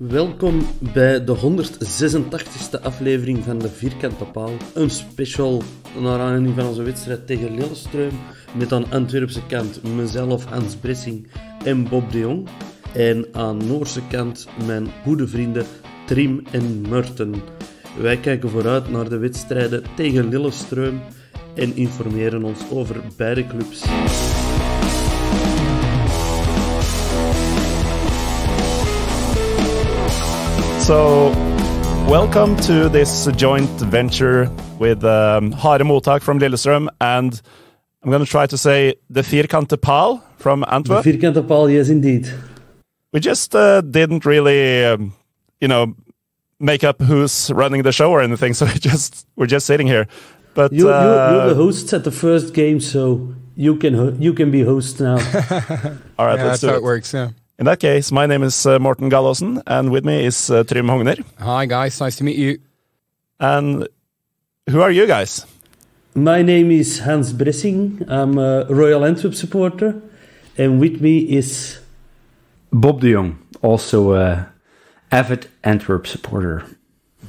Welkom bij de 186e aflevering van de Vierkante Paal. Een special naar aanleiding van onze wedstrijd tegen Lillestrom. Met aan Antwerpse kant mezelf, Hans Bressinck en Bob Dejongh. En aan Noorse kant mijn goede vrienden Trym en Morten. Wij kijken vooruit naar de wedstrijden tegen Lillestrom en informeren ons over beide clubs. So, welcome to this joint venture with Harde Mottak from Lillestrøm, and I'm going to try to say the Vierkante Paal from Antwerp. The Vierkante Paal, yes, indeed. We just didn't really, make up who's running the show or anything, so we're just sitting here. But you're the hosts at the first game, so you can be host now. All right, that's how it works. Yeah. In that case, my name is Morten Galåsen, and with me is Trym Hogner. Hi, guys. Nice to meet you. And who are you guys? My name is Hans Bressinck. I'm a Royal Antwerp supporter. And with me is Bob Dejongh, also an avid Antwerp supporter.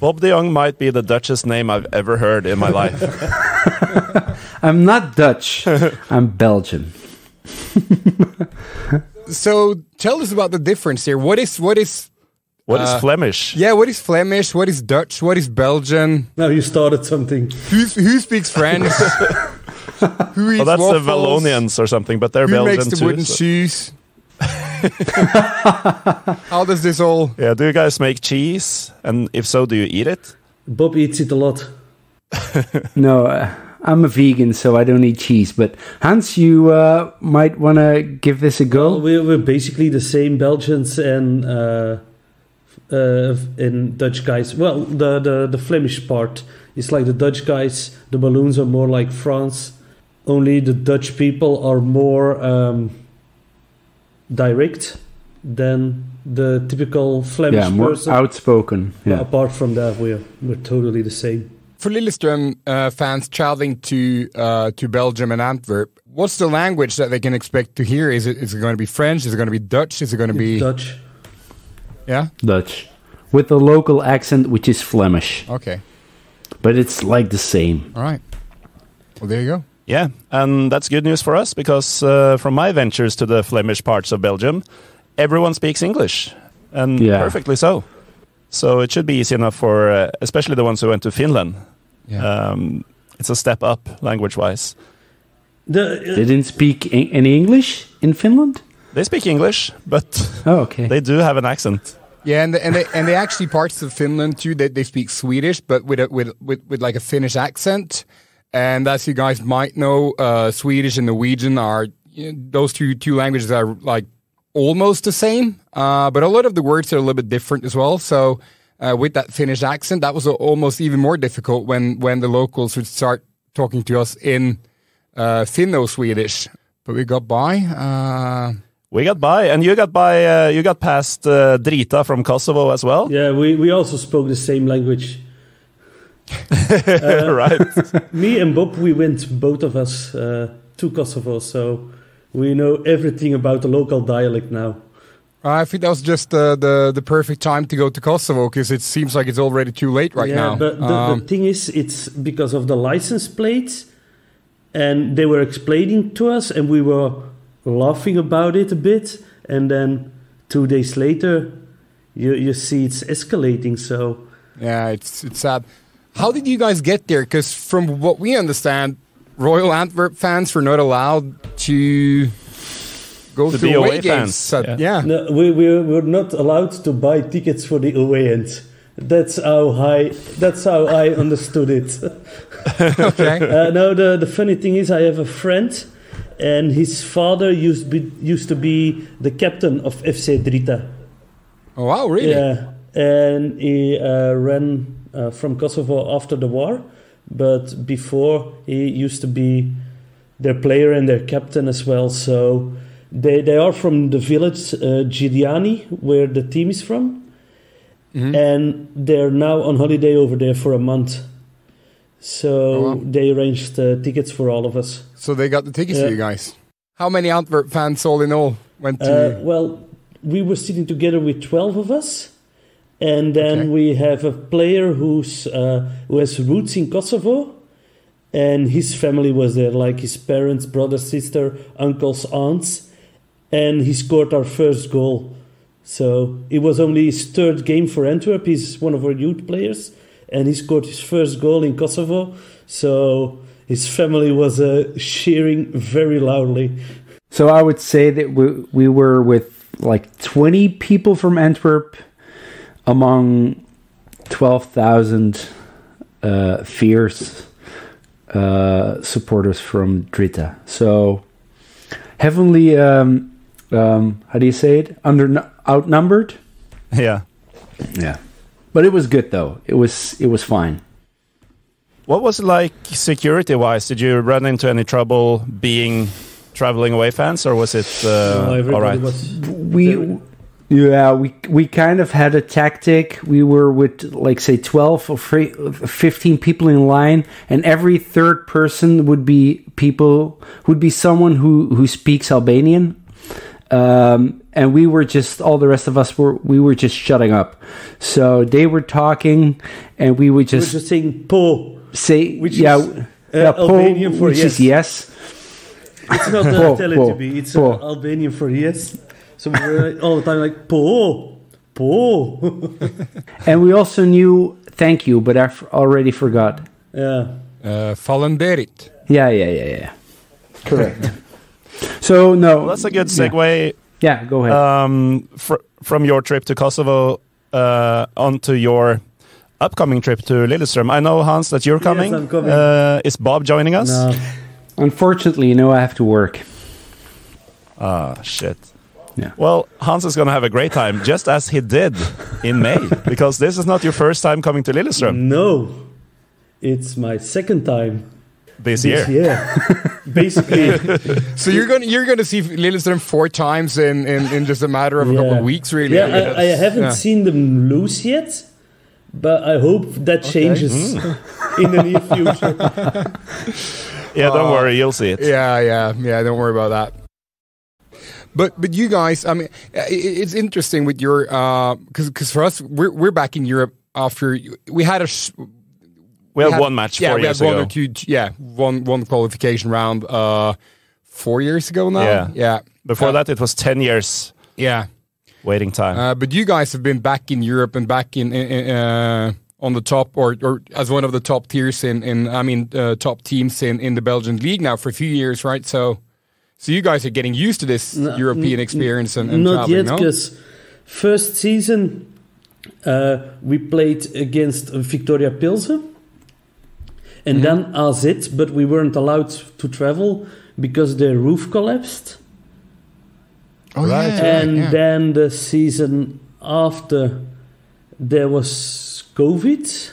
Bob Dejongh might be the Dutchest name I've ever heard in my life. I'm not Dutch. I'm Belgian. So tell us about the difference here. What is Flemish? Yeah, what is Flemish? What is Dutch? What is Belgian? Now you started something. Who speaks French? Who eats that's waffles? the Wallonians or something, but they're Who Belgian makes the too. wooden shoes? How does this all... Yeah, do you guys make cheese? And if so, do you eat it? Bob eats it a lot. No, I'm a vegan, so I don't eat cheese. But Hans, you might want to give this a go. Well, we're basically the same Belgians and Dutch guys. Well, the Flemish part is like the Dutch guys. The Walloons are more like France. Only the Dutch people are more direct than the typical Flemish more person. Outspoken. Yeah. But apart from that, we're totally the same. For Lillestrøm fans traveling to Belgium and Antwerp, what's the language that they can expect to hear? Is it going to be French? Is it going to be Dutch? Is it going to be... Dutch. Yeah? Dutch. With a local accent, which is Flemish. Okay. But it's like the same. All right. Well, there you go. Yeah, and that's good news for us because from my ventures to the Flemish parts of Belgium, everyone speaks English, and perfectly so. So it should be easy enough for especially the ones who went to Finland. Yeah. It's a step up language-wise. They didn't speak any English in Finland? They speak English, but they do have an accent. Yeah, and they actually parts of Finland too. They speak Swedish, but with like a Finnish accent. And as you guys might know, Swedish and Norwegian are those two languages are like almost the same, but a lot of the words are a little bit different as well. So with that Finnish accent, that was almost even more difficult when the locals would start talking to us in Finno-Swedish. But we got by. We got by, and you got by. You got past Drita from Kosovo as well. Yeah, we also spoke the same language. Right. Me and Bob, we went, both of us, to Kosovo, so we know everything about the local dialect now. I think that was just the perfect time to go to Kosovo, because it seems like it's already too late now. Yeah, but the thing is, it's because of the license plates, and they were explaining to us, and we were laughing about it a bit, and then 2 days later, you see it's escalating, so... Yeah, it's sad. How did you guys get there? Because from what we understand, Royal Antwerp fans were not allowed to go to away games. Yeah. No, we were not allowed to buy tickets for the away end. That's how I understood it. Okay. No, the funny thing is, I have a friend, and his father used to be the captain of FC Drita. Oh wow, really? Yeah, and he ran from Kosovo after the war, but before he used to be their player and their captain as well. So they are from the village Giuliani, where the team is from, and they're now on holiday over there for a month. So they arranged tickets for all of us. So they got the tickets for you guys. How many Antwerp fans all in all went to... Well, we were sitting together with 12 of us, And then we have a player who has roots in Kosovo, and his family was there, like his parents, brother, sister, uncles, aunts, and he scored our first goal. So it was only his third game for Antwerp. He's one of our youth players, and he scored his first goal in Kosovo. So his family was cheering very loudly. So I would say that we were with like 20 people from Antwerp among 12,000 fierce supporters from Drita. So heavily, how do you say it? Outnumbered? Yeah. But it was good though. It was fine. What was it like security-wise? Did you run into any trouble being traveling away fans, or was it all right? We kind of had a tactic. We were with, like, say, 12 or 15 people in line, and every third person would be someone who speaks Albanian. And we were just, all the rest of us were just shutting up. So they were talking, and we would just... We were just saying po. Which is Albanian po, for which yes. Is yes. It's not Teletibi, it's Albanian for yes. So we were all the time like, po. And we also knew thank you, but I already forgot. Yeah. Fallenberit. Yeah. Correct. So, no. Well, that's a good segue. Yeah, go ahead. From your trip to Kosovo onto your upcoming trip to Lillestrom. I know, Hans, that you're coming. Yes, I'm coming. Is Bob joining us? No. Unfortunately, I have to work. Shit. Yeah. Well, Hans is going to have a great time, just as he did in May, because this is not your first time coming to Lillestrom. No, it's my second time this year. Basically. So you're gonna see Lillestrom 4 times in just a matter of a couple of weeks, really. Yeah, I haven't seen them lose yet, but I hope that changes in the near future. Yeah, don't worry, you'll see it. Yeah. Don't worry about that. But you guys, I mean, it's interesting with your because for us, we're back in Europe after we had one match 4 years ago. One qualification round 4 years ago now. Yeah. Before that, it was 10 years. Yeah. Waiting time. But you guys have been back in Europe and back in on the top or as one of the top tiers top teams in the Belgian league now for a few years, right? So you guys are getting used to this European experience and not traveling, yet, because first season we played against Victoria Pilsen and then AZ, but we weren't allowed to travel because their roof collapsed. Oh, right. Then the season after there was COVID,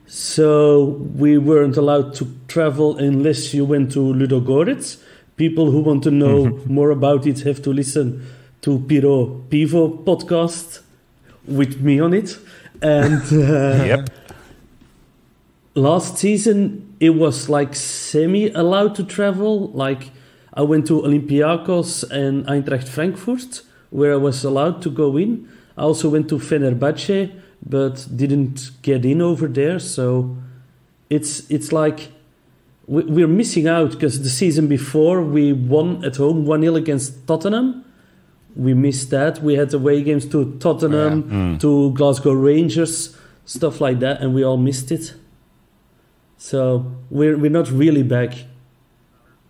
so we weren't allowed to travel unless you went to Ludogorets. People who want to know more about it have to listen to Pivo podcast with me on it. And last season, it was like semi-allowed to travel. Like I went to Olympiakos and Eintracht Frankfurt, where I was allowed to go in. I also went to Fenerbahce, but didn't get in over there. So it's like... We're missing out because the season before we won at home 1-0 against Tottenham. We missed that. We had away games to Tottenham, to Glasgow Rangers, stuff like that, and we all missed it. So we're not really back.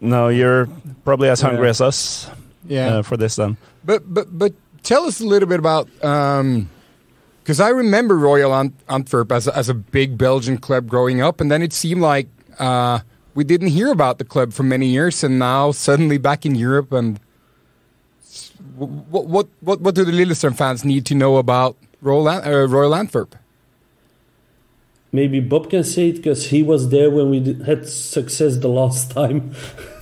No, you're probably as hungry as us for this then. But tell us a little bit about because I remember Royal Antwerp as a big Belgian club growing up, and then it seemed like we didn't hear about the club for many years, and now suddenly back in Europe. And what do the Lillestrom fans need to know about Royal Antwerp? Maybe Bob can say it because he was there when we had success the last time.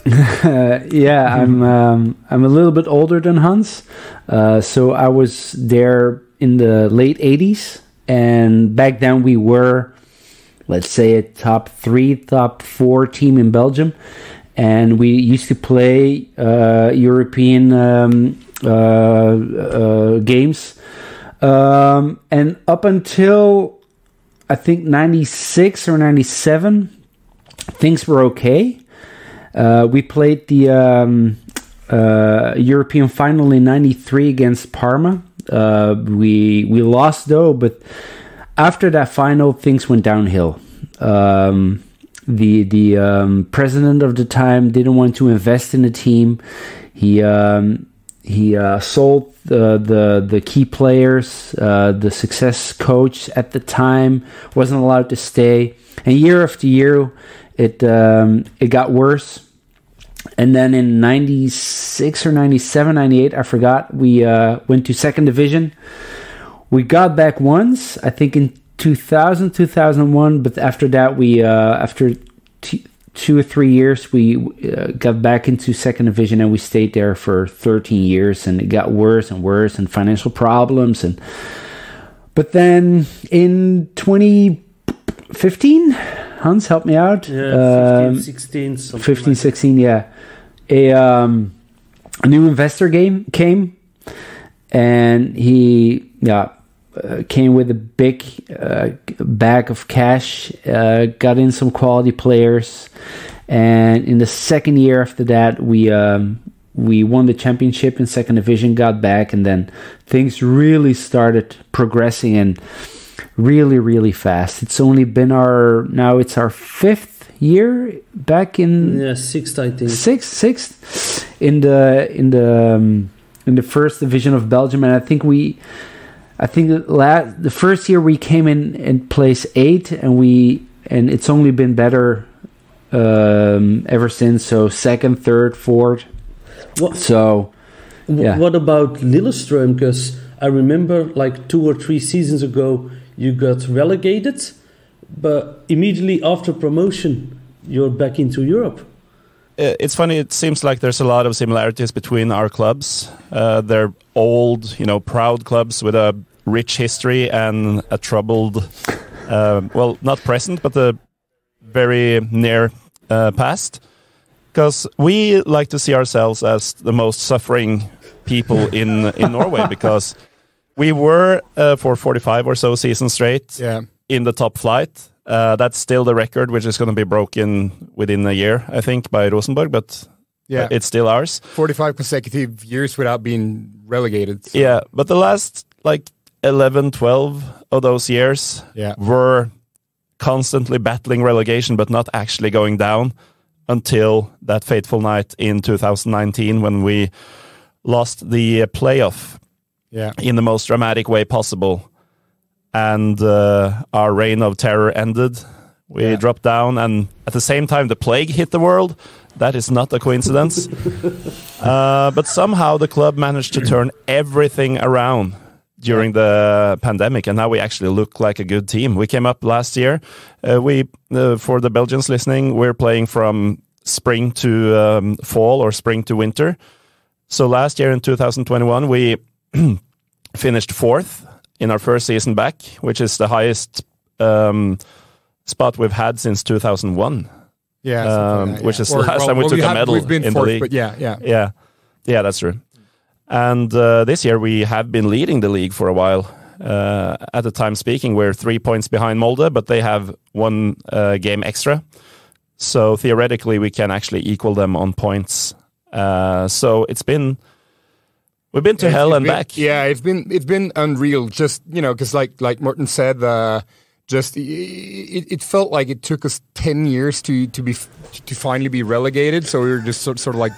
I'm a little bit older than Hans, so I was there in the late 80s, and back then we were, let's say, a top 3, top 4 team in Belgium. And we used to play European games And up until I think 96 or 97, things were okay. We played the European final in 93 against Parma. We lost though, but after that final, things went downhill. The president of the time didn't want to invest in the team. He sold the key players. The success coach at the time wasn't allowed to stay, and year after year, it got worse. And then in 96 or 97, 98, I forgot, we went to second division. We got back once, I think in 2000, 2001, but after that, we after 2 or 3 years, we got back into second division, and we stayed there for 13 years, and it got worse and worse, and financial problems. But then in 2015, Hans, help me out. Yeah, 15, 16. 15, 16, yeah. A new investor came, and he came with a big bag of cash, got in some quality players, and in the second year after that, we won the championship in second division, got back, and then things really started progressing and really, really fast. It's only been our 5th year back in sixth, I think. Sixth in the first division of Belgium, and I think the first year we came in place 8, and it's only been better ever since. So second, third, fourth. What about Lillestrom? Because I remember like 2 or 3 seasons ago you got relegated, but immediately after promotion you're back into Europe. It's funny, it seems like there's a lot of similarities between our clubs. They're old, proud clubs with a rich history and a troubled, not present, but a very near past. Because we like to see ourselves as the most suffering people in Norway, because we were for 45 or so seasons straight in the top flight. That's still the record, which is going to be broken within a year, I think, by Rosenborg, but it's still ours. 45 consecutive years without being relegated. So. Yeah, but the last 11, 12 of those years were constantly battling relegation, but not actually going down until that fateful night in 2019 when we lost the playoff in the most dramatic way possible. And our reign of terror ended. We dropped down, and at the same time the plague hit the world. That is not a coincidence. But somehow the club managed to turn everything around during the pandemic, and now we actually look like a good team. We came up last year. For the Belgians listening, we're playing from spring to fall or spring to winter. So last year in 2021, we finished 4th in our first season back, which is the highest spot we've had since 2001. Which is the last time we took a medal in the league. But yeah, that's true. And this year we have been leading the league for a while. At the time speaking, we're 3 points behind Molde, but they have 1 game extra. So theoretically, we can actually equal them on points. So we've been to hell and back. Yeah, it's been unreal. Just because like Morten said, it felt like it took us 10 years to finally be relegated. So we were just sort of like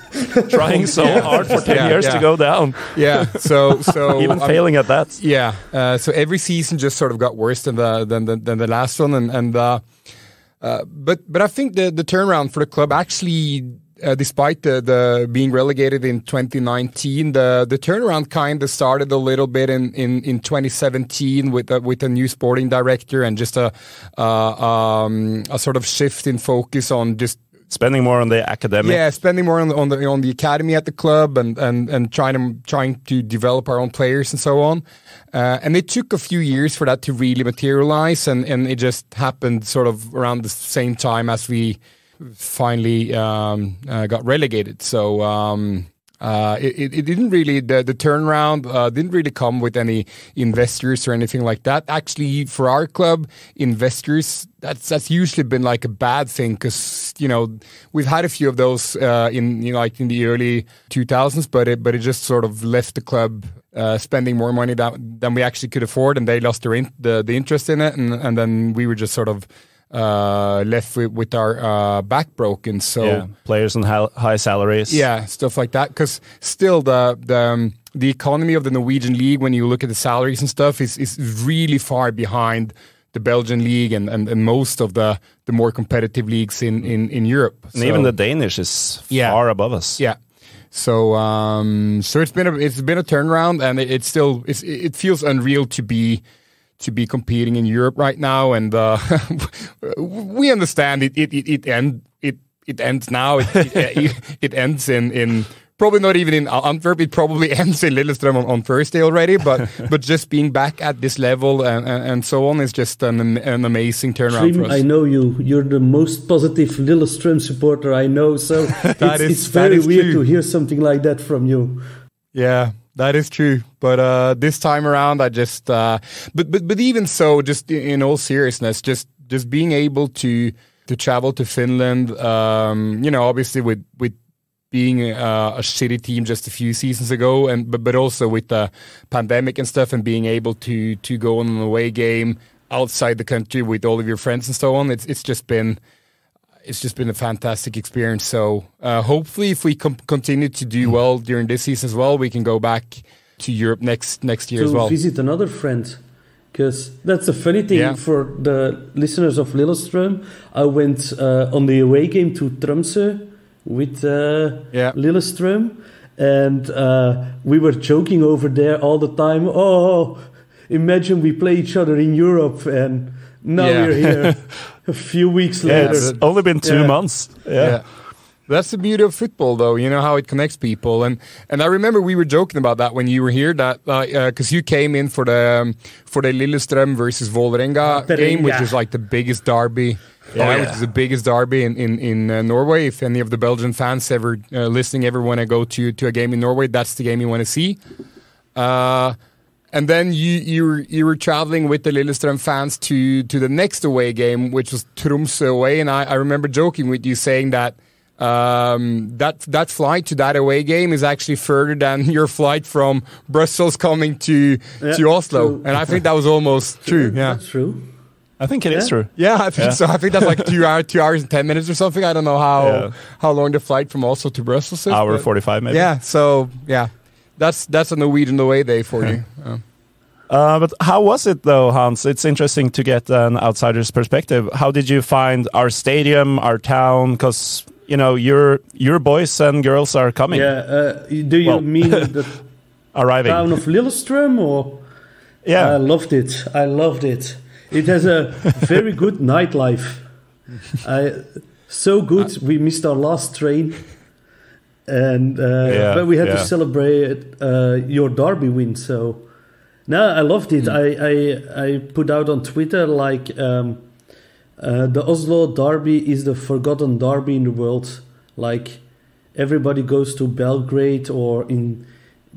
trying so hard for 10 years to go down. Yeah, so even failing at that. Yeah, so every season just sort of got worse than the last one, but I think the turnaround for the club actually. Despite the being relegated in 2019, the turnaround kind of started a little bit in 2017 with a new sporting director and just a sort of shift in focus on just spending more on the academic. Yeah, spending more on the academy at the club and trying to develop our own players and so on. And it took a few years for that to really materialize, and it just happened sort of around the same time as we finally got relegated. So it didn't really, the turnaround didn't really come with any investors or anything like that. Actually, for our club, investors, that's usually been like a bad thing, because we've had a few of those in the early 2000s, but it just sort of left the club spending more money than we actually could afford, and they lost the interest in it, and then we were just sort of left with our back broken. So players on high salaries, stuff like that. Because still the economy of the Norwegian league, when you look at the salaries and stuff, is really far behind the Belgian league and most of the more competitive leagues in Europe. And even the Danish is far above us. Yeah. So it's been a turnaround, and it feels unreal to be competing in Europe right now, and we understand it ends now. It ends in probably not even in Antwerp. It probably ends in Lillestrom on Thursday already. But just being back at this level and so on is just an amazing turnaround for us. I know you. You're the most positive Lillestrom supporter I know. So it's very weird to hear something like that from you. Yeah. That is true, but this time around, I just but even so, just in all seriousness, just being able to travel to Finland, obviously with being a shitty team just a few seasons ago, but also with the pandemic and stuff, and being able to go on an away game outside the country with all of your friends and so on, it's just been a fantastic experience. So hopefully, if we continue to do well during this season as well, we can go back to Europe next year as well. To visit another friend, because that's a funny thing for the listeners of Lillestrom. I went on the away game to Tromsø with Lillestrom, and we were joking over there all the time. Oh, imagine we play each other in Europe, and now we're here. A few weeks later. It's only been 2 months. Yeah. That's the beauty of football, though. You know how it connects people, and I remember we were joking about that when you were here. That because you came in for the Lillestrøm versus Volledig game, which is like the biggest derby. Which is the biggest derby in Norway. If any of the Belgian fans ever listening ever want to go to a game in Norway, that's the game you want to see. And then you were traveling with the Lillestrøm fans to the next away game, which was Tromsø away, and I remember joking with you saying that that flight to that away game is actually further than your flight from Brussels coming to Oslo, true. And I think that was almost true. Yeah, that's true. I think it is true. Yeah, I think so. I think that's like 2 hours and 10 minutes or something. I don't know how long the flight from Oslo to Brussels is. Hour 45 maybe. Yeah. So that's a Norwegian away day for you. But how was it though, Hans? It's interesting to get an outsider's perspective. How did you find our stadium, our town? Because your boys and girls are coming. Yeah. Do you mean the arriving town of Lillestrom, or? Yeah, I loved it. It has a very good nightlife. So good. We missed our last train, and but we had to celebrate your derby win. So. No, I loved it. I put out on Twitter like the Oslo derby is the forgotten derby in the world. Like everybody goes to Belgrade or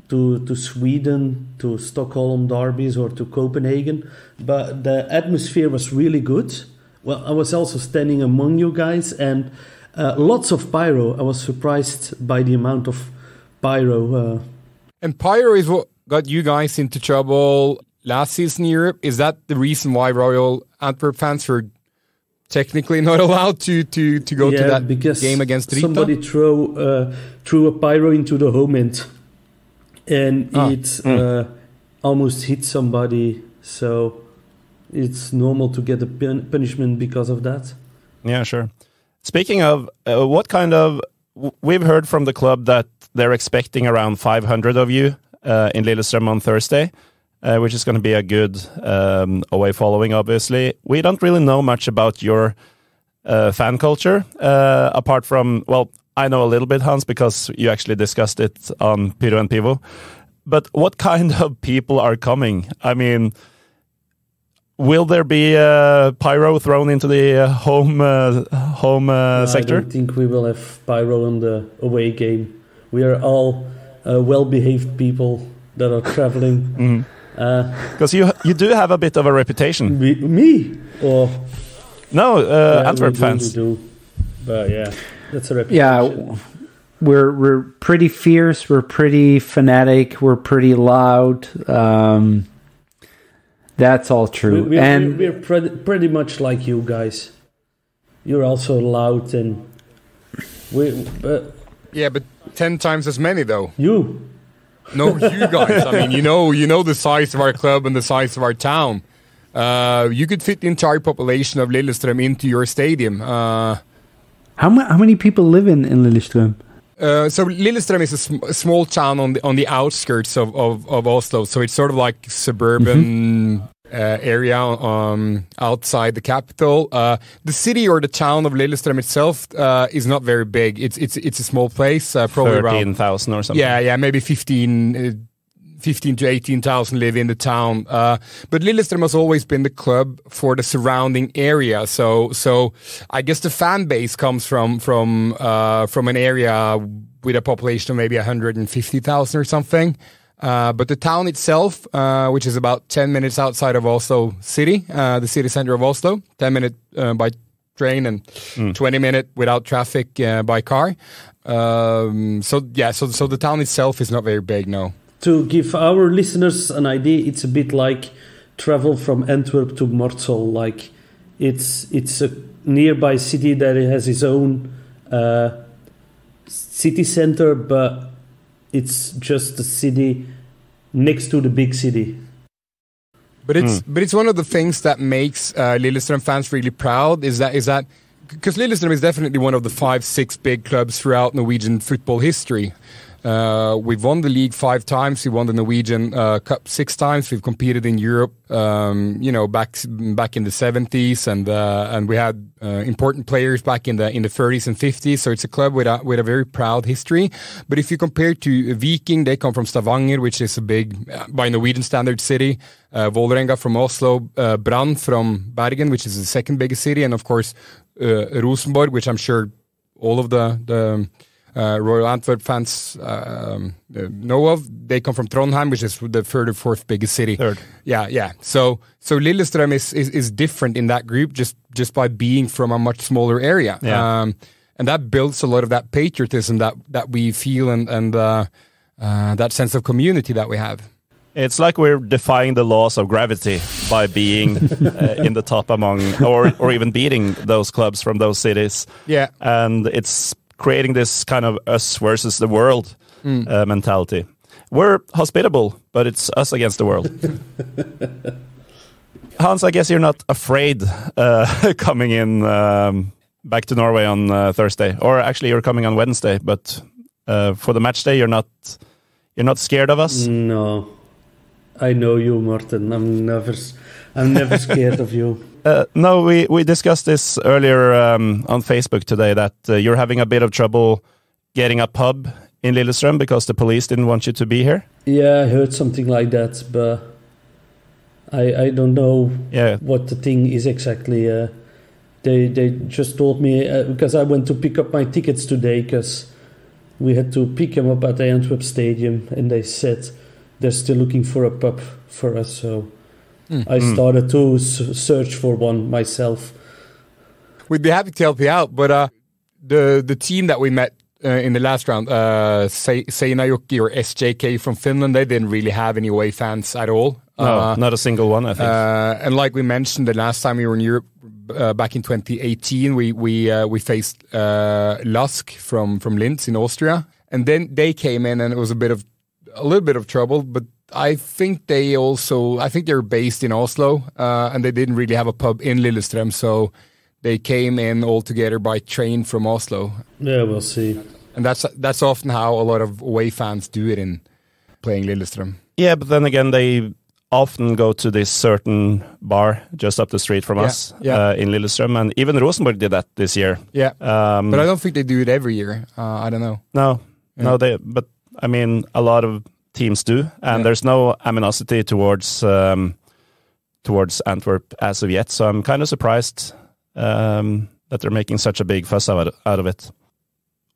to Sweden, to Stockholm derbies or to Copenhagen, but the atmosphere was really good. Well, I was also standing among you guys, and lots of pyro. I was surprised by the amount of pyro. And pyro is what got you guys into trouble last season in Europe. Is that the reason why Royal Antwerp fans were technically not allowed to go to that game against Rita? Somebody threw a pyro into the home end, and it almost hit somebody. So it's normal to get a punishment because of that. Yeah, sure. Speaking of, what kind of... We've heard from the club that they're expecting around 500 of you in Lillestrøm on Thursday, which is going to be a good away following, obviously. We don't really know much about your fan culture, apart from, well, I know a little bit, Hans, because you actually discussed it on Pyro and Pivo. But what kind of people are coming? I mean, will there be pyro thrown into the home sector? I don't think we will have pyro on the away game. We are all well-behaved people that are traveling. Because you do have a bit of a reputation. Me? Or no, Antwerp fans. Do. But yeah, that's a reputation. Yeah, we're pretty fierce. We're pretty fanatic. We're pretty loud. That's all true. We're pretty much like you guys. You're also loud and yeah, but 10 times as many though. You. No, you guys. I mean, you know the size of our club and the size of our town. You could fit the entire population of Lillestrom into your stadium. How many people live in Lillestrøm? So Lillestrom is a small town on the outskirts of Oslo. So it's sort of like suburban area outside the capital. The city or the town of Lillestrom itself is not very big. It's a small place, probably 13,000 or something. Yeah, maybe 15 to 18,000 live in the town. But Lillestrom has always been the club for the surrounding area. So I guess the fan base comes from an area with a population of maybe 150,000 or something. But the town itself, which is about 10 minutes outside of Oslo city, the city center of Oslo, 10 minutes by train and 20 minutes without traffic by car. So the town itself is not very big, no. To give our listeners an idea, it's a bit like travel from Antwerp to Mortsel. Like it's a nearby city that has its own city center, but it's just a city next to the big city. But it's one of the things that makes Lillestrøm fans really proud is that because Lillestrøm is definitely one of the 5-6 big clubs throughout Norwegian football history. We've won the league 5 times. We won the Norwegian Cup 6 times. We've competed in Europe, back in the 70s, and we had important players back in the 30s and 50s. So it's a club with a very proud history. But if you compare to Viking, they come from Stavanger, which is a big, by Norwegian standard, city. Vålerenga from Oslo, Brann from Bergen, which is the second biggest city, and of course Rosenborg, which I'm sure all of the Royal Antwerp fans know of. They come from Trondheim, which is the third or fourth biggest city. Third. Yeah. So Lillestrøm is different in that group just by being from a much smaller area. Yeah. And that builds a lot of that patriotism that we feel and that sense of community that we have. It's like we're defying the laws of gravity by being in the top among, or even beating those clubs from those cities. Yeah. And it's creating this kind of us versus the world mentality. We're hospitable, but it's us against the world. Hans, I guess you're not afraid coming in back to Norway on Thursday, or actually you're coming on Wednesday. But for the match day, you're not scared of us. No, I know you, Morten. I'm never scared of you. No, we discussed this earlier on Facebook today that you're having a bit of trouble getting a pub in Lillestrøm because the police didn't want you to be here. Yeah, I heard something like that, but I don't know what the thing is exactly. They just told me, because I went to pick up my tickets today, because we had to pick them up at the Antwerp stadium, and they said they're still looking for a pub for us, so I started to search for one myself. We'd be happy to help you out, but the team that we met in the last round, Seinäjoki or SJK from Finland, they didn't really have any away fans at all. No, not a single one, I think. And like we mentioned, the last time we were in Europe, back in 2018, we faced Lask from Linz in Austria, and then they came in, and it was a little bit of trouble, but I think they're based in Oslo, and they didn't really have a pub in Lillestrøm, so they came in all together by train from Oslo. Yeah, we'll see. And that's often how a lot of away fans do it in playing Lillestrøm. Yeah, but then again, they often go to this certain bar just up the street from us in Lillestrøm, and even Rosenborg did that this year. Yeah, but I don't think they do it every year. I don't know. No, but I mean, a lot of teams do, and there's no animosity towards Antwerp as of yet. So I'm kind of surprised that they're making such a big fuss out of it.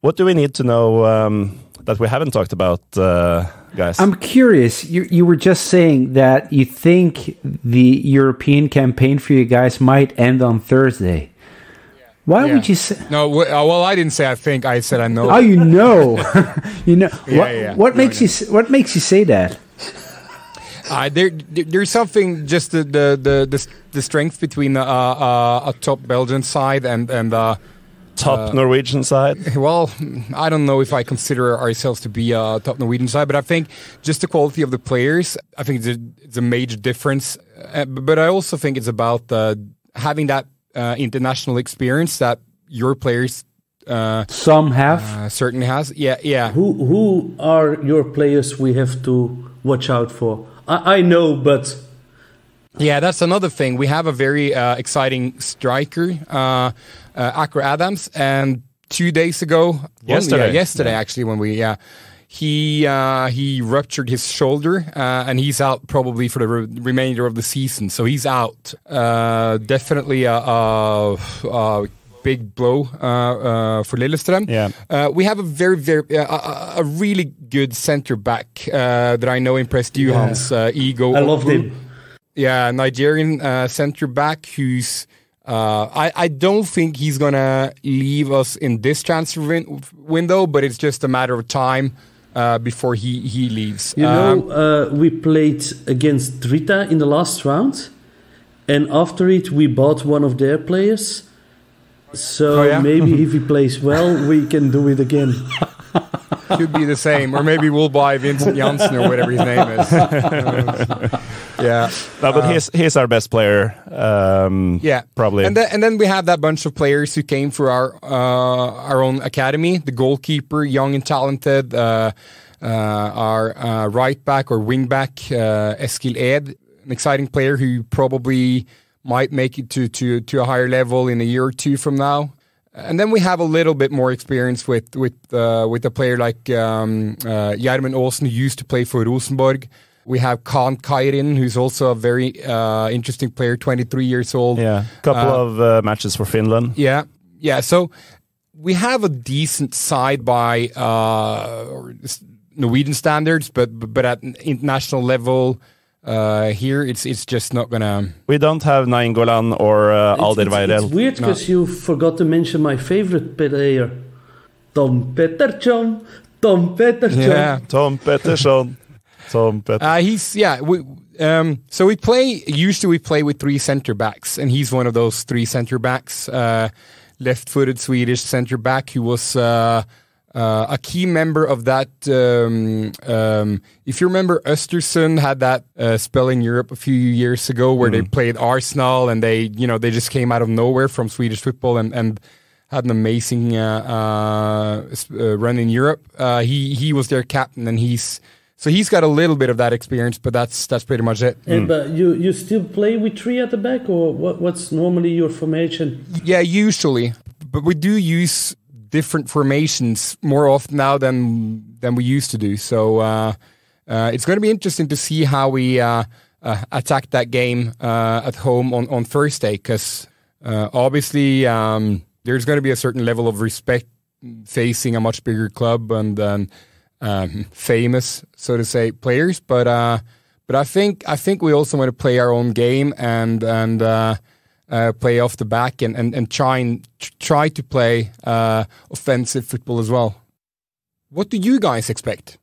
What do we need to know that we haven't talked about, guys? I'm curious. You were just saying that you think the European campaign for you guys might end on Thursday. Why would you say? No, well, I didn't say I think. I said I know. Oh, you know, you know. Yeah. What makes you say that? There's something, just the strength between a top Belgian side and top Norwegian side. Well, I don't know if I consider ourselves to be a top Norwegian side, but I think just the quality of the players, I think it's a major difference. But I also think it's about having that international experience that your players some have certainly has. Yeah. Who are your players we have to watch out for? I know, but yeah, that's another thing. We have a very exciting striker, Akra Adams, and 2 days ago, yesterday actually, when he ruptured his shoulder, and he's out probably for the remainder of the season. So he's out. Definitely a big blow for Lillestrom. Yeah. We have a very a really good center back that I know impressed Johan's ego. I loved him. Yeah, Nigerian center back who's. I don't think he's gonna leave us in this transfer window, but it's just a matter of time before he leaves. You know, we played against Drita in the last round, and after it, we bought one of their players. So maybe if he plays well, we can do it again. Could be the same, or maybe we'll buy Vincent Janssen or whatever his name is. No, but he's our best player. Probably. And then we have that bunch of players who came through our own academy. The goalkeeper, young and talented. Our right back or wing back, Eskil Ed, an exciting player who probably might make it to a higher level in a year or two from now. And then we have a little bit more experience with a player like Gjermund Aasen, who used to play for Rosenborg. We have Kaan Kairin, who's also a very interesting player, 23 years old. Yeah, couple of matches for Finland. Yeah. So we have a decent side by Norwegian standards, but at international level. Here, it's just not gonna. We don't have Nainggolan or Alderweireld. It's weird because you forgot to mention my favorite player, Tom Pettersson. Yeah, Tom Pettersson. So we play with three center backs, and he's one of those three center backs. Left-footed Swedish center back who was. A key member of that, if you remember, Östersund had that spell in Europe a few years ago where they played Arsenal and they just came out of nowhere from Swedish football and had an amazing run in Europe. He was their captain, and he's got a little bit of that experience, but that's pretty much it. But you still play with three at the back, or what's normally your formation? Yeah, usually, but we do use different formations more often now than we used to do. So it's going to be interesting to see how we attack that game at home on Thursday, because obviously there's going to be a certain level of respect facing a much bigger club and famous, so to say, players. But I think we also want to play our own game and play off the back and try to play offensive football as well. What do you guys expect?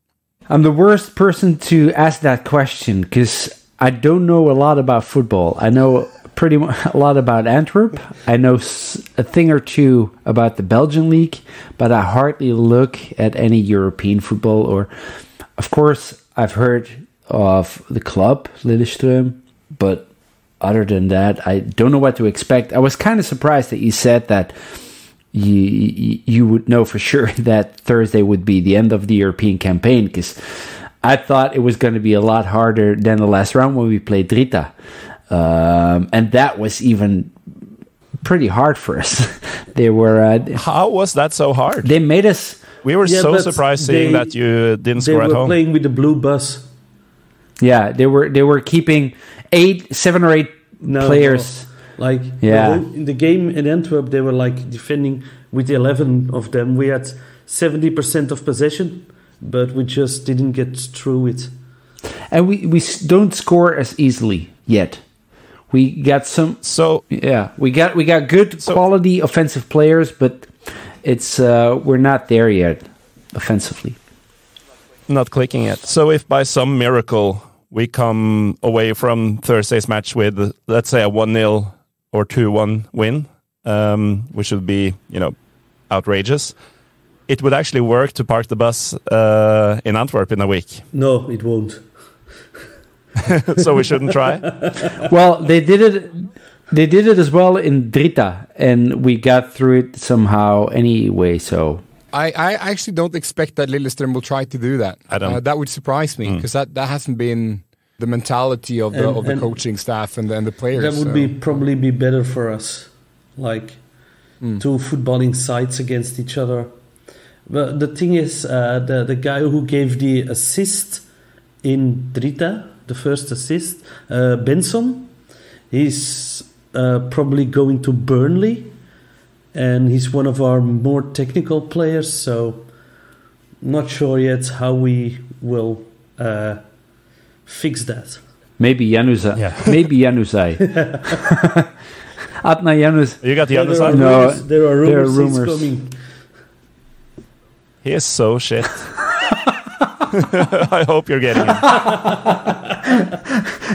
I'm the worst person to ask that question because I don't know a lot about football. I know pretty much a lot about Antwerp. I know a thing or two about the Belgian league, but I hardly look at any European football. Or, of course, I've heard of the club Lillestrom, but other than that, I don't know what to expect. I was kind of surprised that you said that you would know for sure that Thursday would be the end of the European campaign, because I thought it was going to be a lot harder than the last round when we played Drita. And that was even pretty hard for us. They were. How was that so hard? They made us. We were so surprised seeing that you didn't score at home. They were playing with the blue bus. Yeah, they were keeping 7 or 8 players. Like in the game in Antwerp, they were like defending with 11 of them. We had 70% of possession, but we just didn't get through it. And we don't score as easily yet. We got some. So yeah, we got good quality offensive players, but it's we're not there yet offensively. Not clicking yet. So if by some miracle we come away from Thursday's match with, let's say, a 1-0 or 2-1 win, which would be, outrageous, it would actually work to park the bus in Antwerp in a week. No, it won't. So we shouldn't try. Well, they did it. They did it as well in Drita, and we got through it somehow anyway. So I actually don't expect that Lillestrom will try to do that. I don't. That would surprise me because that hasn't been the mentality of the coaching staff and the players. That would probably be better for us, like two footballing sides against each other. But the thing is, the guy who gave the assist in Drita, the first assist, Benson, he's probably going to Burnley, and he's one of our more technical players, so not sure yet how we will fix that. maybe Januzaj. Yeah. Maybe Januzaj. Adna Januzaj. You got the other side? No, there are rumors. He's coming. He is so shit. I hope you're getting him.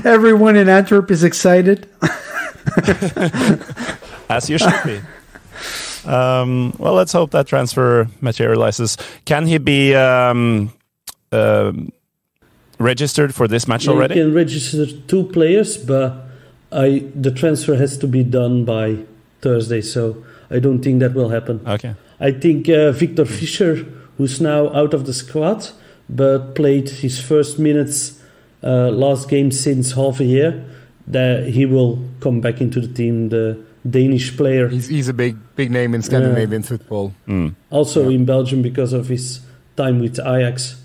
Everyone in Antwerp is excited. As you should be. Well, let's hope that transfer materializes. Can he be registered for this match already? You can register 2 players, but the transfer has to be done by Thursday, so I don't think that will happen. Okay. I think Victor Fischer, who's now out of the squad, but played his first minutes last game since half a year, that he will come back into the team, the Danish player. He's a big name in Scandinavian football. Also in Belgium because of his time with Ajax.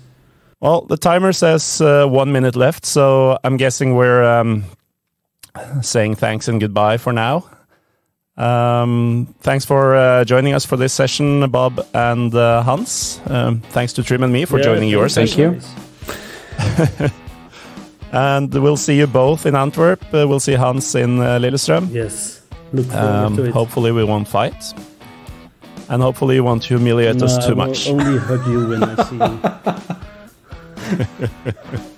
Well, the timer says 1 minute left, so I'm guessing we're saying thanks and goodbye for now. Thanks for joining us for this session, Bob and Hans. Thanks to Trym and me for joining your session. Thank you. And we'll see you both in Antwerp. We'll see Hans in Lillestrøm. Yes, look forward to it. Hopefully we won't fight. And hopefully you won't humiliate us too much. I will only hug you when I see you.